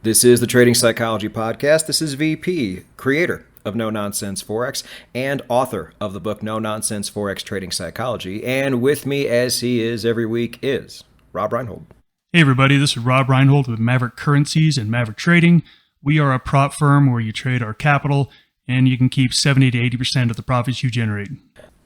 This is the Trading Psychology Podcast. This is VP, creator of No Nonsense Forex and author of the book No Nonsense Forex Trading Psychology. And with me, as he is every week, is Robb Reinhold. Hey everybody, this is Robb Reinhold with Maverick Currencies and Maverick Trading. We are a prop firm where you trade our capital and you can keep 70 to 80% of the profits you generate.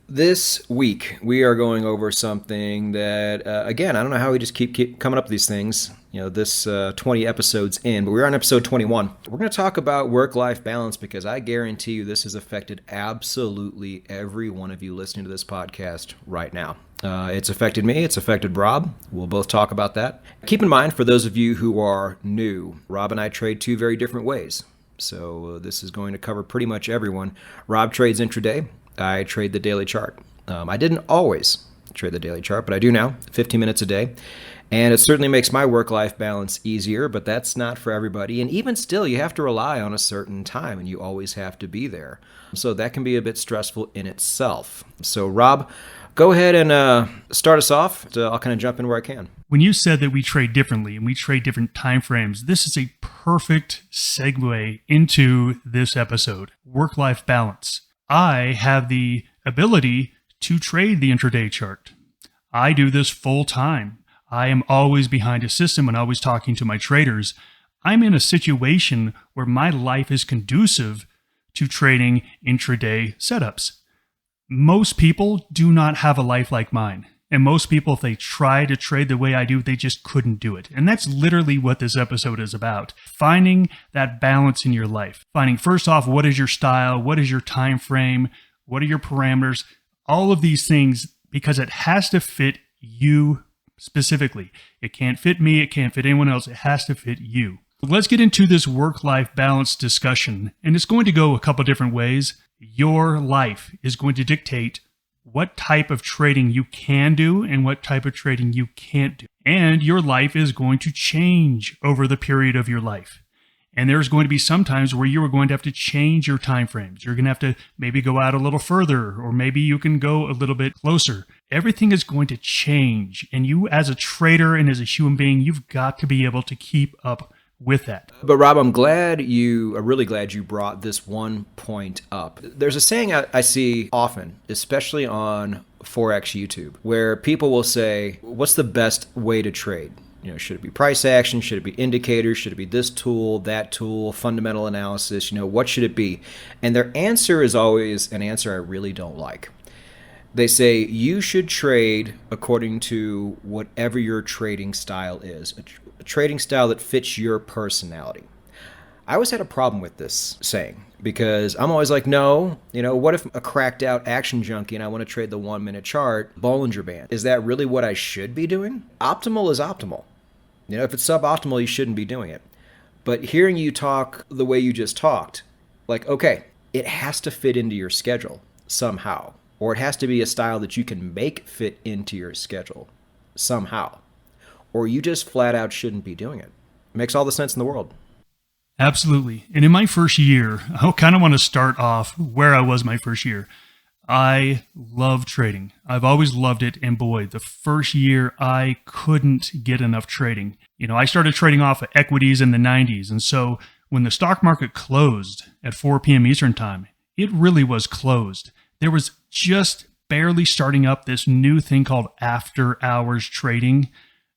This week, we are going over something that, again, I don't know how we just keep coming up with these things. You know, this 20 episodes in, but we're on episode 21. We're going to talk about work-life balance because I guarantee you this has affected absolutely every one of you listening to this podcast right now. It's affected me. It's affected Robb. We'll both talk about that. Keep in mind, for those of you who are new, Robb and I trade two very different ways. So this is going to cover pretty much everyone. Robb trades intraday. I trade the daily chart. I didn't always trade the daily chart, but I do now, 15 minutes a day. And it certainly makes my work-life balance easier, but that's not for everybody. And even still, you have to rely on a certain time, and you always have to be there. So that can be a bit stressful in itself. So Robb, go ahead and start us off. I'll kind of jump in where I can. When you said that we trade differently and we trade different time frames, this is a perfect segue into this episode, work-life balance. I have the ability to trade the intraday chart. I do this full time. I am always behind a system and always talking to my traders. I'm in a situation where my life is conducive to trading intraday setups. Most people do not have a life like mine. And most people, if they try to trade the way I do, they just couldn't do it. And that's literally what this episode is about. Finding that balance in your life. Finding, first off, what is your style? What is your time frame? What are your parameters? All of these things, because it has to fit you specifically. It can't fit me. It can't fit anyone else. It has to fit you. Let's get into this work-life balance discussion. And it's going to go a couple different ways. Your life is going to dictate what type of trading you can do and what type of trading you can't do. And your life is going to change over the period of your life. And there's going to be some times where you are going to have to change your time frames. You're going to have to maybe go out a little further, or maybe you can go a little bit closer. Everything is going to change. And you, as a trader and as a human being, you've got to be able to keep up with that. But Robb, I'm really glad you brought this one point up. There's a saying I see often, especially on Forex YouTube, where people will say, what's the best way to trade? You know, should it be price action? Should it be indicators? Should it be this tool, that tool, fundamental analysis? You know, what should it be? And their answer is always an answer I really don't like. They say you should trade according to whatever your trading style is, a trading style that fits your personality. I always had a problem with this saying because I'm always like, no, you know, what if a cracked out action junkie and I want to trade the 1 minute chart, Bollinger Band? Is that really what I should be doing? Optimal is optimal. You know, if it's suboptimal, you shouldn't be doing it. But hearing you talk the way you just talked, like, okay, it has to fit into your schedule somehow. Or it has to be a style that you can make fit into your schedule somehow. Or you just flat out shouldn't be doing it. It makes all the sense in the world. Absolutely. And in my first year, I kind of want to start off where I was my first year. I love trading. I've always loved it. And boy, the first year I couldn't get enough trading. You know, I started trading off of equities in the 90s. And so when the stock market closed at 4 p.m. Eastern time, it really was closed. There was just barely starting up this new thing called after hours trading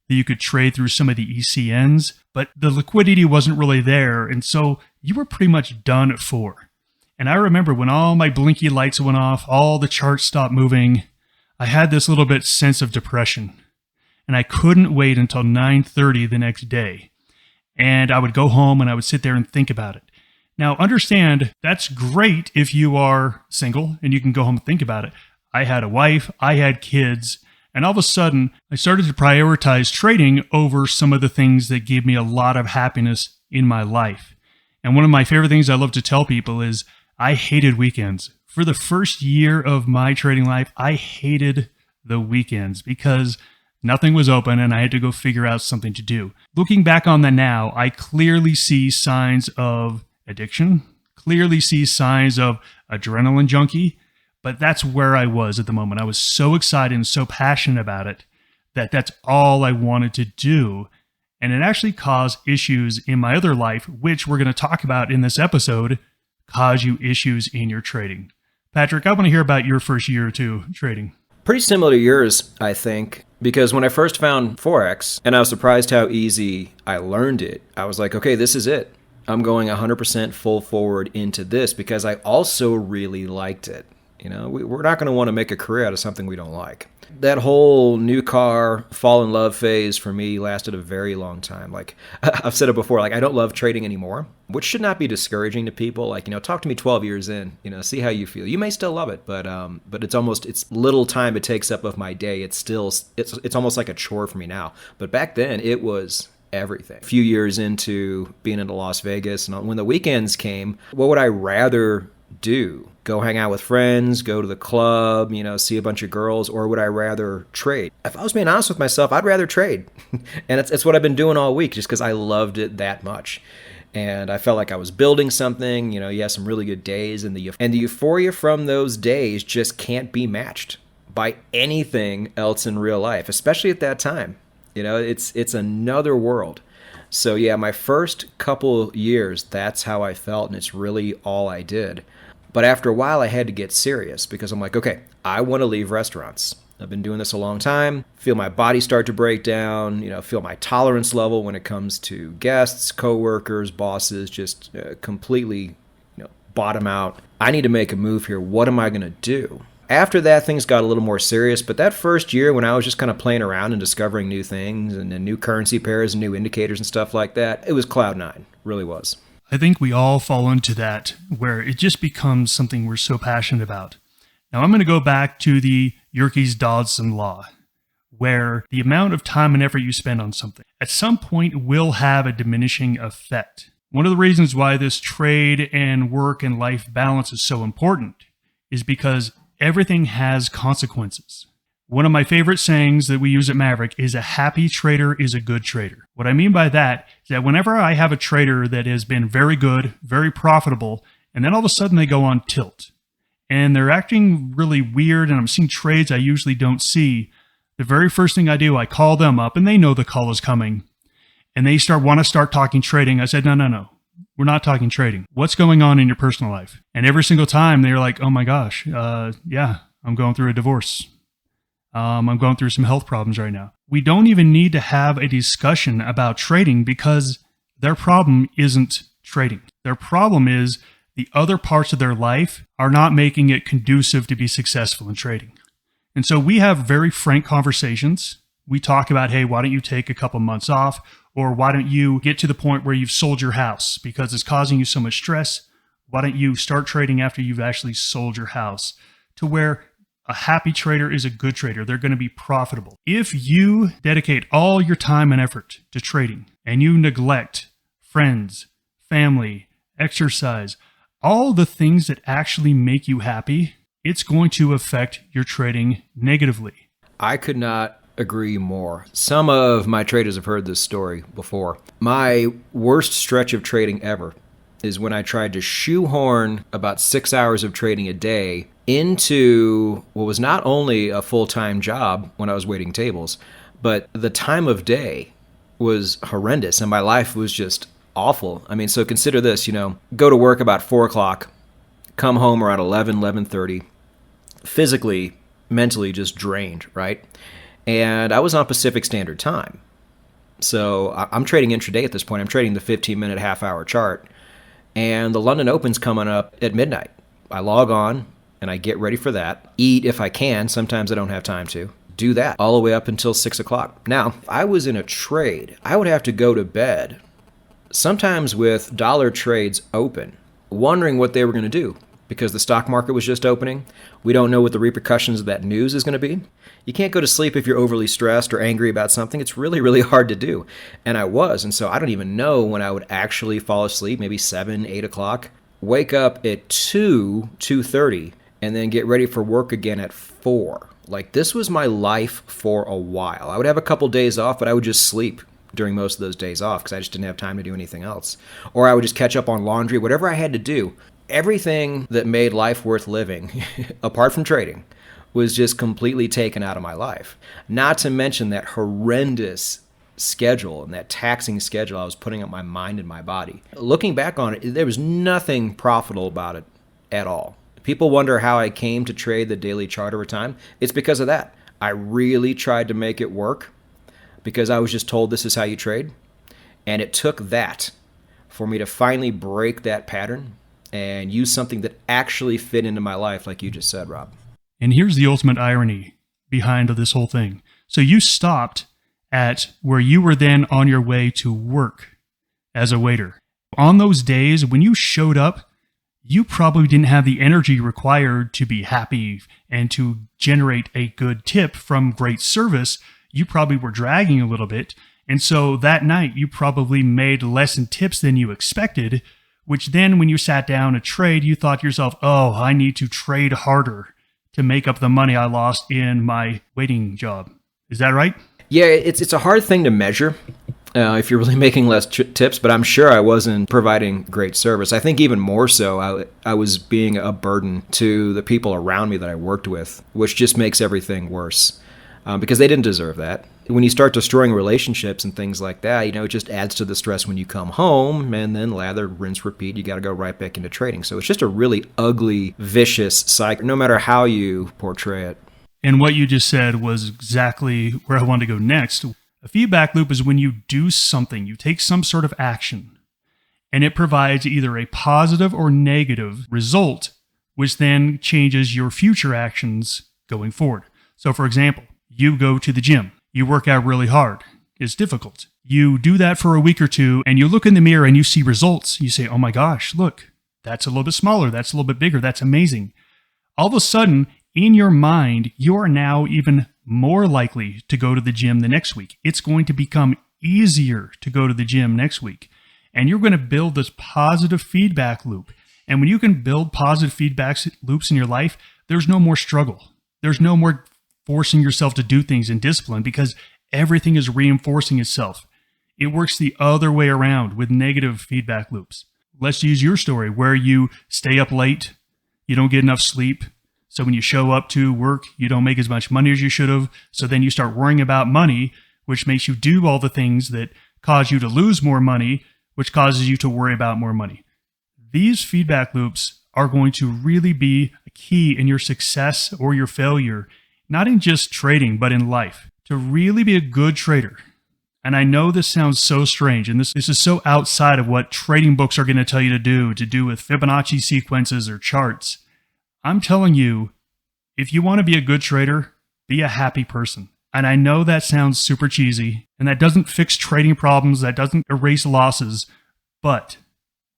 that you could trade through some of the ECNs, but the liquidity wasn't really there. And so you were pretty much done at 4. And I remember when all my blinky lights went off, all the charts stopped moving, I had this little bit sense of depression. And I couldn't wait until 9:30 the next day. And I would go home and I would sit there and think about it. Now, understand, that's great if you are single and you can go home and think about it. I had a wife, I had kids, and all of a sudden, I started to prioritize trading over some of the things that gave me a lot of happiness in my life. And one of my favorite things I love to tell people is I hated weekends. For the first year of my trading life, I hated the weekends because nothing was open and I had to go figure out something to do. Looking back on that now, I clearly see signs of addiction, clearly see signs of adrenaline junkie, but that's where I was at the moment. I was so excited and so passionate about it that that's all I wanted to do. And it actually caused issues in my other life, which we're going to talk about in this episode, cause you issues in your trading. Patrick, I want to hear about your first year or two trading. Pretty similar to yours, I think, because when I first found Forex, and I was surprised how easy I learned it, I was like, okay, this is it. I'm going 100% full forward into this because I also really liked it. You know, we're not going to want to make a career out of something we don't like. That whole new car fall in love phase for me lasted a very long time. Like I've said it before, like I don't love trading anymore, which should not be discouraging to people. Like, talk to me 12 years in, see how you feel. You may still love it, but it's little time it takes up of my day. It's almost like a chore for me now. But back then it was everything. A few years into being into Las Vegas, and when the weekends came, what would I rather do? Go hang out with friends, go to the club, see a bunch of girls, or would I rather trade? If I was being honest with myself, I'd rather trade. And it's what I've been doing all week just because I loved it that much. And I felt like I was building something. You had some really good days, and the euphoria from those days just can't be matched by anything else in real life, especially at that time. It's another world. So yeah, my first couple years, that's how I felt, and it's really all I did. But after a while, I had to get serious because I'm like, okay, I want to leave restaurants. I've been doing this a long time. Feel my body start to break down, feel my tolerance level when it comes to guests, coworkers, bosses, just completely, bottom out. I need to make a move here. What am I going to do? After that, things got a little more serious, but that first year when I was just kind of playing around and discovering new things and new currency pairs and new indicators and stuff like that, it was cloud nine, really was. I think we all fall into that where it just becomes something we're so passionate about. Now I'm going to go back to the Yerkes-Dodson law, where the amount of time and effort you spend on something at some point will have a diminishing effect. One of the reasons why this trade and work and life balance is so important is because everything has consequences. One of my favorite sayings that we use at Maverick is a happy trader is a good trader. What I mean by that is that whenever I have a trader that has been very good, very profitable, and then all of a sudden they go on tilt, and they're acting really weird, and I'm seeing trades I usually don't see, the very first thing I do, I call them up, and they know the call is coming, and they want to start talking trading. I said, no. We're not talking trading. What's going on in your personal life? And every single time they're like, oh my gosh, yeah, I'm going through a divorce. I'm going through some health problems right now. We don't even need to have a discussion about trading because their problem isn't trading. Their problem is the other parts of their life are not making it conducive to be successful in trading. And so we have very frank conversations. We talk about, hey, why don't you take a couple months off? Or why don't you get to the point where you've sold your house because it's causing you so much stress? Why don't you start trading after you've actually sold your house? To where a happy trader is a good trader. They're going to be profitable. If you dedicate all your time and effort to trading and you neglect friends, family, exercise, all the things that actually make you happy, it's going to affect your trading negatively. I could not agree more. Some of my traders have heard this story before. My worst stretch of trading ever is when I tried to shoehorn about 6 hours of trading a day into what was not only a full-time job when I was waiting tables, but the time of day was horrendous and my life was just awful. I mean, so consider this, go to work about 4 o'clock, come home around 11:30, physically, mentally just drained, right? And I was on Pacific Standard Time. So I'm trading intraday at this point. I'm trading the 15-minute half-hour chart. And the London Open's coming up at midnight. I log on, and I get ready for that. Eat if I can. Sometimes I don't have time to. Do that all the way up until 6 o'clock. Now, if I was in a trade, I would have to go to bed, sometimes with dollar trades open, wondering what they were going to do because the stock market was just opening. We don't know what the repercussions of that news is going to be. You can't go to sleep if you're overly stressed or angry about something. It's really, really hard to do. And I was. And so I don't even know when I would actually fall asleep, maybe 7, 8 o'clock, wake up at 2:30, and then get ready for work again at 4. Like, this was my life for a while. I would have a couple days off, but I would just sleep during most of those days off because I just didn't have time to do anything else. Or I would just catch up on laundry, whatever I had to do. Everything that made life worth living, apart from trading, was just completely taken out of my life. Not to mention that horrendous schedule and that taxing schedule I was putting on my mind and my body. Looking back on it, there was nothing profitable about it at all. People wonder how I came to trade the daily chart over time. It's because of that. I really tried to make it work because I was just told this is how you trade. And it took that for me to finally break that pattern and use something that actually fit into my life, like you just said, Rob. And here's the ultimate irony behind this whole thing. So you stopped at where you were then on your way to work as a waiter. On those days when you showed up, you probably didn't have the energy required to be happy and to generate a good tip from great service. You probably were dragging a little bit. And so that night, you probably made less in tips than you expected, which then when you sat down to trade, you thought to yourself, oh, I need to trade harder to make up the money I lost in my waiting job. Is that right? Yeah, it's a hard thing to measure if you're really making less tips, but I'm sure I wasn't providing great service. I think even more so, I was being a burden to the people around me that I worked with, which just makes everything worse because they didn't deserve that. When you start destroying relationships and things like that, it just adds to the stress when you come home, and then lather, rinse, repeat, you got to go right back into trading. So it's just a really ugly, vicious cycle, no matter how you portray it. And what you just said was exactly where I want to go next. A feedback loop is when you do something, you take some sort of action, and it provides either a positive or negative result, which then changes your future actions going forward. So for example, you go to the gym, you work out really hard. It's difficult. You do that for a week or two, and you look in the mirror and you see results. You say, oh my gosh, look, that's a little bit smaller. That's a little bit bigger. That's amazing. All of a sudden, in your mind, you are now even more likely to go to the gym the next week. It's going to become easier to go to the gym next week. And you're going to build this positive feedback loop. And when you can build positive feedback loops in your life, there's no more struggle. There's no more forcing yourself to do things in discipline because everything is reinforcing itself. It works the other way around with negative feedback loops. Let's use your story where you stay up late, you don't get enough sleep. So when you show up to work, you don't make as much money as you should have. So then you start worrying about money, which makes you do all the things that cause you to lose more money, which causes you to worry about more money. These feedback loops are going to really be a key in your success or your failure, not in just trading, but in life. To really be a good trader, and I know this sounds so strange, and this is so outside of what trading books are going to tell you to do with Fibonacci sequences or charts. I'm telling you, if you want to be a good trader, be a happy person. And I know that sounds super cheesy, and that doesn't fix trading problems, that doesn't erase losses, but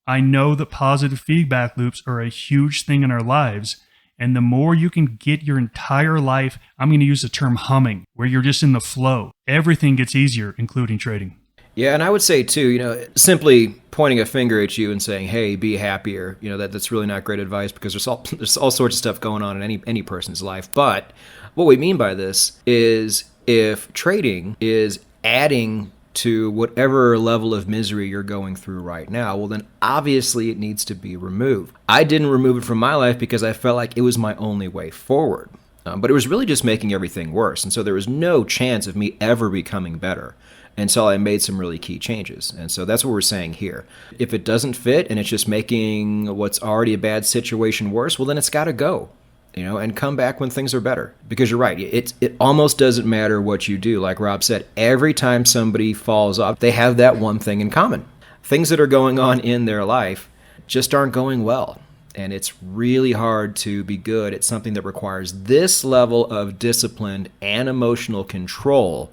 I know that positive feedback loops are a huge thing in our lives. And the more you can get your entire life, I'm going to use the term humming, where you're just in the flow, everything gets easier, including trading. Yeah, and I would say too, simply pointing a finger at you and saying, "Hey, be happier," that's really not great advice because there's all sorts of stuff going on in any person's life. But what we mean by this is if trading is adding to whatever level of misery you're going through right now, well, then obviously it needs to be removed. I didn't remove it from my life because I felt like it was my only way forward. But it was really just making everything worse. And so there was no chance of me ever becoming better until I made some really key changes. And so that's what we're saying here. If it doesn't fit and it's just making what's already a bad situation worse, well, then it's got to go. And come back when things are better. Because you're right, it almost doesn't matter what you do. Like Rob said, every time somebody falls off, they have that one thing in common. Things that are going on in their life just aren't going well. And it's really hard to be good at something that requires this level of discipline and emotional control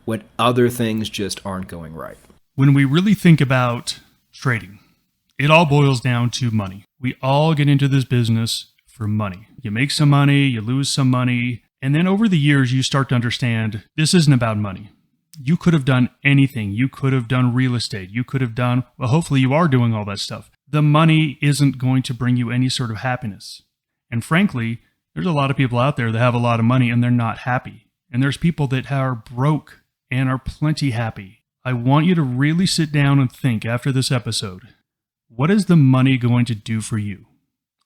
when other things just aren't going right. When we really think about trading, it all boils down to money. We all get into this business for money. You make some money, you lose some money, and then over the years you start to understand this isn't about money. You could have done anything. You could have done real estate. You could have done, well, hopefully you are doing all that stuff. The money isn't going to bring you any sort of happiness. And frankly, there's a lot of people out there that have a lot of money and they're not happy. And there's people that are broke and are plenty happy. I want you to really sit down and think after this episode, what is the money going to do for you?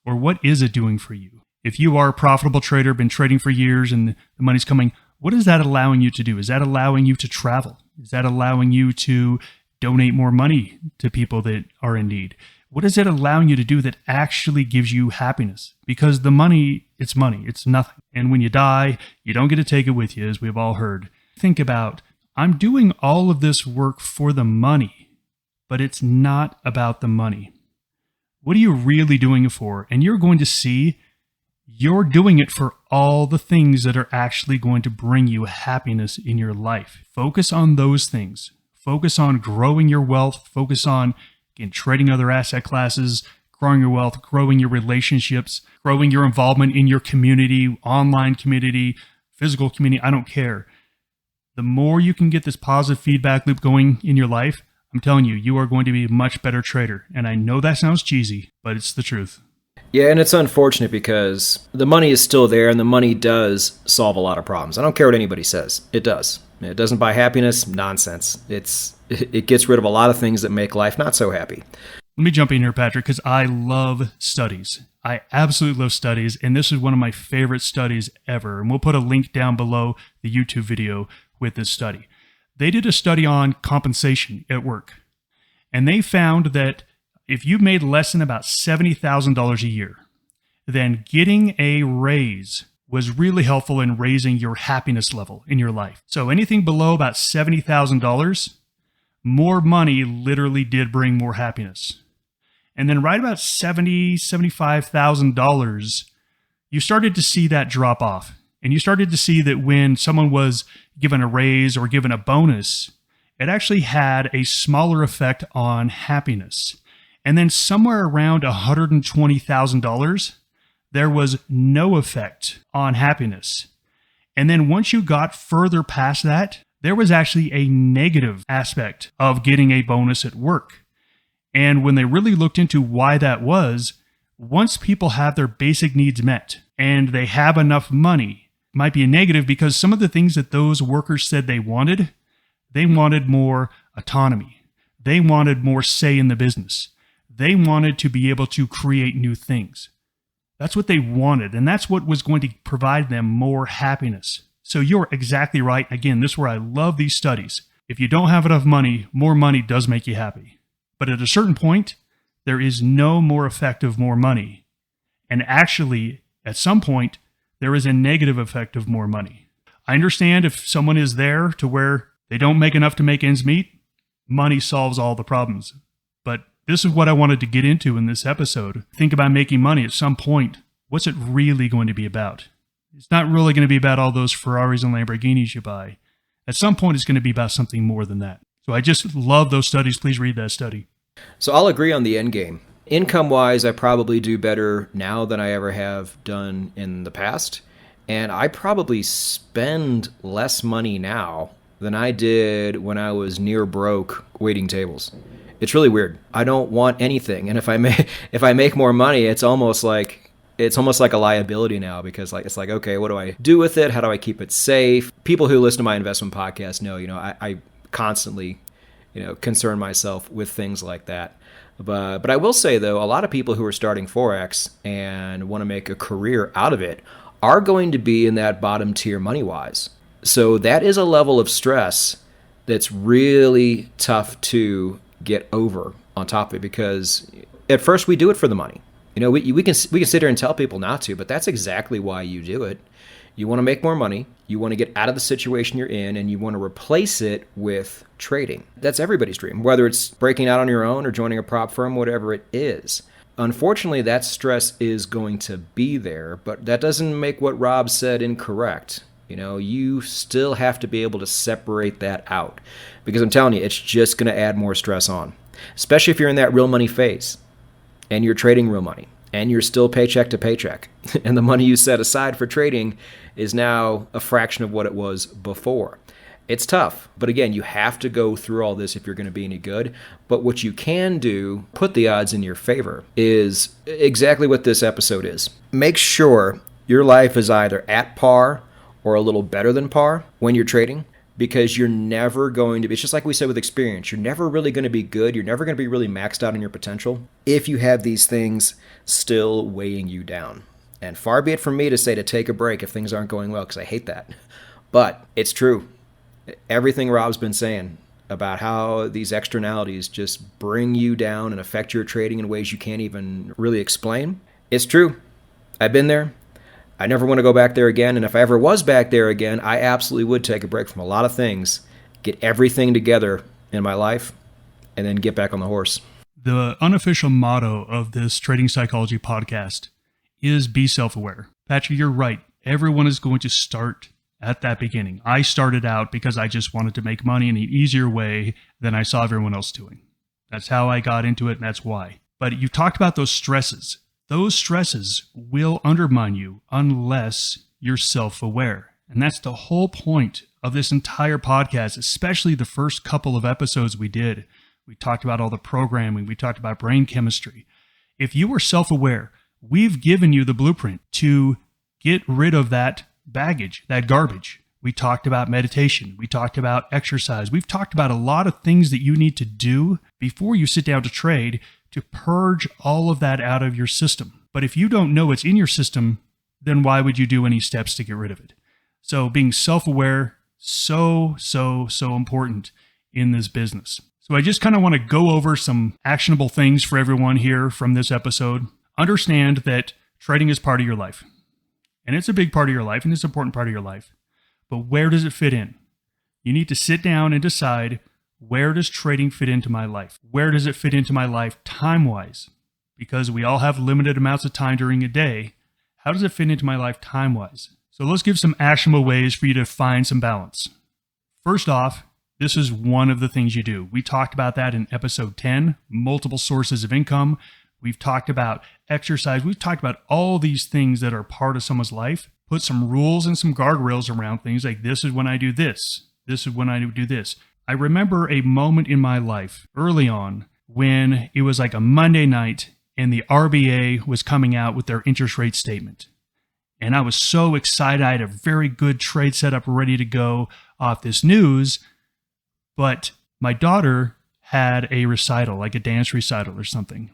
Or what is it doing for you? If you are a profitable trader, been trading for years and the money's coming, what is that allowing you to do? Is that allowing you to travel? Is that allowing you to donate more money to people that are in need? What is it allowing you to do that actually gives you happiness? Because the money, it's nothing. And when you die, you don't get to take it with you, as we've all heard. Think about, I'm doing all of this work for the money, but it's not about the money. What are you really doing it for? And you're going to see you're doing it for all the things that are actually going to bring you happiness in your life. Focus on those things. Focus on growing your wealth. Focus on, again, trading other asset classes, growing your wealth, growing your relationships, growing your involvement in your community, online community, physical community. I don't care. The more you can get this positive feedback loop going in your life, I'm telling you, you are going to be a much better trader. And I know that sounds cheesy, but it's the truth. Yeah, and it's unfortunate because the money is still there and the money does solve a lot of problems. I don't care what anybody says. It does. It doesn't buy happiness. Nonsense. It gets rid of a lot of things that make life not so happy. Let me jump in here, Patrick, because I love studies. I absolutely love studies, and this is one of my favorite studies ever. And we'll put a link down below the YouTube video with this study. They did a study on compensation at work, and they found that if you made less than about $70,000 a year, then getting a raise was really helpful in raising your happiness level in your life. So anything below about $70,000, more money literally did bring more happiness. And then right about $75,000, you started to see that drop off. And you started to see that when someone was given a raise or given a bonus, it actually had a smaller effect on happiness. And then somewhere around $120,000, there was no effect on happiness. And then once you got further past that, there was actually a negative aspect of getting a bonus at work. And when they really looked into why that was, once people have their basic needs met and they have enough money, it might be a negative because some of the things that those workers said they wanted more autonomy. They wanted more say in the business. They wanted to be able to create new things. That's what they wanted, and that's what was going to provide them more happiness. So you're exactly right. Again, this is where I love these studies. If you don't have enough money, more money does make you happy. But at a certain point, there is no more effect of more money. And actually, at some point, there is a negative effect of more money. I understand if someone is there to where they don't make enough to make ends meet, money solves all the problems. But this is what I wanted to get into in this episode. Think about making money at some point. What's it really going to be about? It's not really going to be about all those Ferraris and Lamborghinis you buy. At some point, it's going to be about something more than that. So I just love those studies. Please read that study. So I'll agree on the end game. Income-wise, I probably do better now than I ever have done in the past. And I probably spend less money now than I did when I was near broke waiting tables. It's really weird. I don't want anything. And if I make more money, it's almost like a liability now because it's like, okay, what do I do with it? How do I keep it safe? People who listen to my investment podcast know, I constantly, concern myself with things like that. But I will say, though, a lot of people who are starting Forex and want to make a career out of it are going to be in that bottom tier money-wise. So that is a level of stress that's really tough to get over on top of it because at first we do it for the money. We can sit here and tell people not to, but that's exactly why you do it. You want to make more money, you want to get out of the situation you're in, and you want to replace it with trading. That's everybody's dream, whether it's breaking out on your own or joining a prop firm, whatever it is. Unfortunately, that stress is going to be there, but that doesn't make what Robb said incorrect. You still have to be able to separate that out because I'm telling you, it's just going to add more stress on, especially if you're in that real money phase and you're trading real money and you're still paycheck to paycheck and the money you set aside for trading is now a fraction of what it was before. It's tough, but again, you have to go through all this if you're going to be any good. But what you can do, put the odds in your favor, is exactly what this episode is. Make sure your life is either at par or a little better than par when you're trading, because you're never going to be, it's just like we said with experience, you're never really going to be good, you're never going to be really maxed out on your potential if you have these things still weighing you down. And far be it from me to say to take a break if things aren't going well, because I hate that. But it's true. Everything Robb's been saying about how these externalities just bring you down and affect your trading in ways you can't even really explain. It's true. I've been there. I never want to go back there again. And if I ever was back there again, I absolutely would take a break from a lot of things, get everything together in my life, and then get back on the horse. The unofficial motto of this Trading Psychology podcast is be self-aware. Patrick, you're right. Everyone is going to start at that beginning. I started out because I just wanted to make money in an easier way than I saw everyone else doing. That's how I got into it, and that's why. But you talked about those stresses. Those stresses will undermine you unless you're self-aware. And that's the whole point of this entire podcast, especially the first couple of episodes we did. We talked about all the programming. We talked about brain chemistry. If you were self-aware, we've given you the blueprint to get rid of that baggage, that garbage. We talked about meditation. We talked about exercise. We've talked about a lot of things that you need to do before you sit down to trade to purge all of that out of your system. But if you don't know what's in your system, then why would you do any steps to get rid of it? So being self-aware, so important in this business. So I just kind of want to go over some actionable things for everyone here from this episode. Understand that trading is part of your life. And it's a big part of your life, and it's an important part of your life. But where does it fit in? You need to sit down and decide, where does trading fit into my life? Where does it fit into my life time-wise? Because we all have limited amounts of time during a day. How does it fit into my life time-wise? So let's give some actionable ways for you to find some balance. First off, this is one of the things you do. We talked about that in episode 10, multiple sources of income. We've talked about exercise. We've talked about all these things that are part of someone's life. Put some rules and some guardrails around things like, this is when I do this. This is when I do this. I remember a moment in my life early on when it was like a Monday night and the RBA was coming out with their interest rate statement. And I was so excited. I had a very good trade setup ready to go off this news. But my daughter had a recital, like a dance recital or something.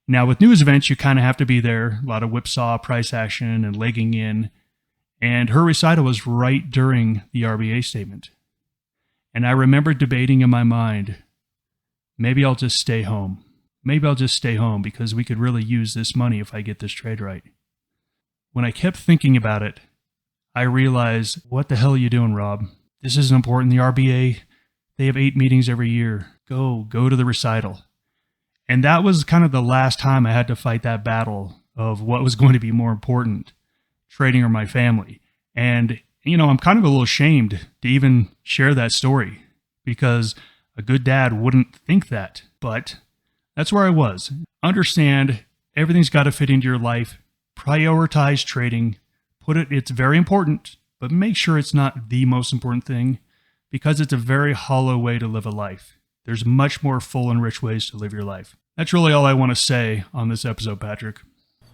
Now, with news events, you kind of have to be there. A lot of whipsaw, price action, and legging in. And her recital was right during the RBA statement. And I remember debating in my mind, maybe I'll just stay home. Maybe I'll just stay home because we could really use this money if I get this trade right. When I kept thinking about it, I realized, what the hell are you doing, Robb? This isn't important. The RBA, they have 8 meetings every year. Go to the recital. And that was kind of the last time I had to fight that battle of what was going to be more important, trading or my family. And, I'm kind of a little ashamed to even share that story because a good dad wouldn't think that. But that's where I was. Understand everything's got to fit into your life. Prioritize trading. It's very important, but make sure it's not the most important thing because it's a very hollow way to live a life. There's much more full and rich ways to live your life. That's really all I want to say on this episode, Patrick.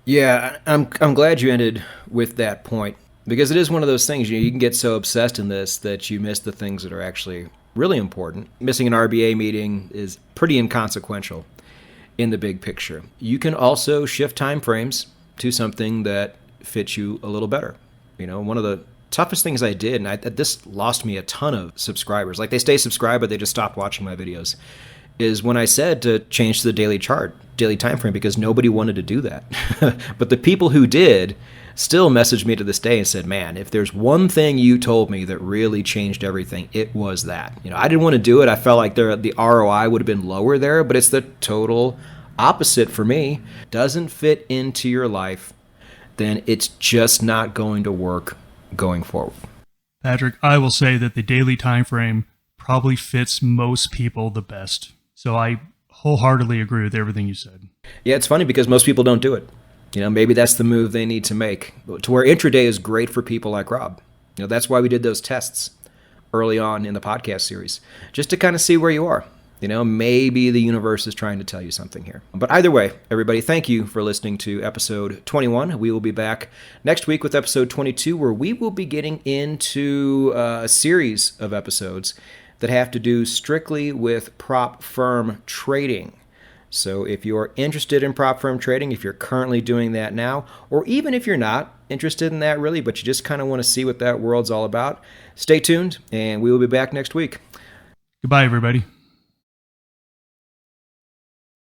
Yeah, I'm glad you ended with that point because it is one of those things, you can get so obsessed in this that you miss the things that are actually really important. Missing an RBA meeting is pretty inconsequential in the big picture. You can also shift time frames to something that fits you a little better. One of the toughest things I did, and this lost me a ton of subscribers. Like, they stay subscribed, but they just stopped watching my videos, is when I said to change to the daily chart, daily time frame, because nobody wanted to do that. But the people who did still messaged me to this day and said, man, if there's one thing you told me that really changed everything, it was that. I didn't want to do it. I felt like the ROI would have been lower there, but it's the total opposite for me. Doesn't fit into your life, then it's just not going to work going forward. Patrick, I will say that the daily time frame probably fits most people the best. So I wholeheartedly agree with everything you said. Yeah, it's funny because most people don't do it. Maybe that's the move they need to make to where intraday is great for people like Robb. That's why we did those tests early on in the podcast series, just to kind of see where you are. Maybe the universe is trying to tell you something here. But either way, everybody, thank you for listening to episode 21. We will be back next week with episode 22, where we will be getting into a series of episodes that have to do strictly with prop firm trading. So if you're interested in prop firm trading, if you're currently doing that now, or even if you're not, interested in that really, but you just kind of want to see what that world's all about, stay tuned, and we will be back next week. Goodbye, everybody.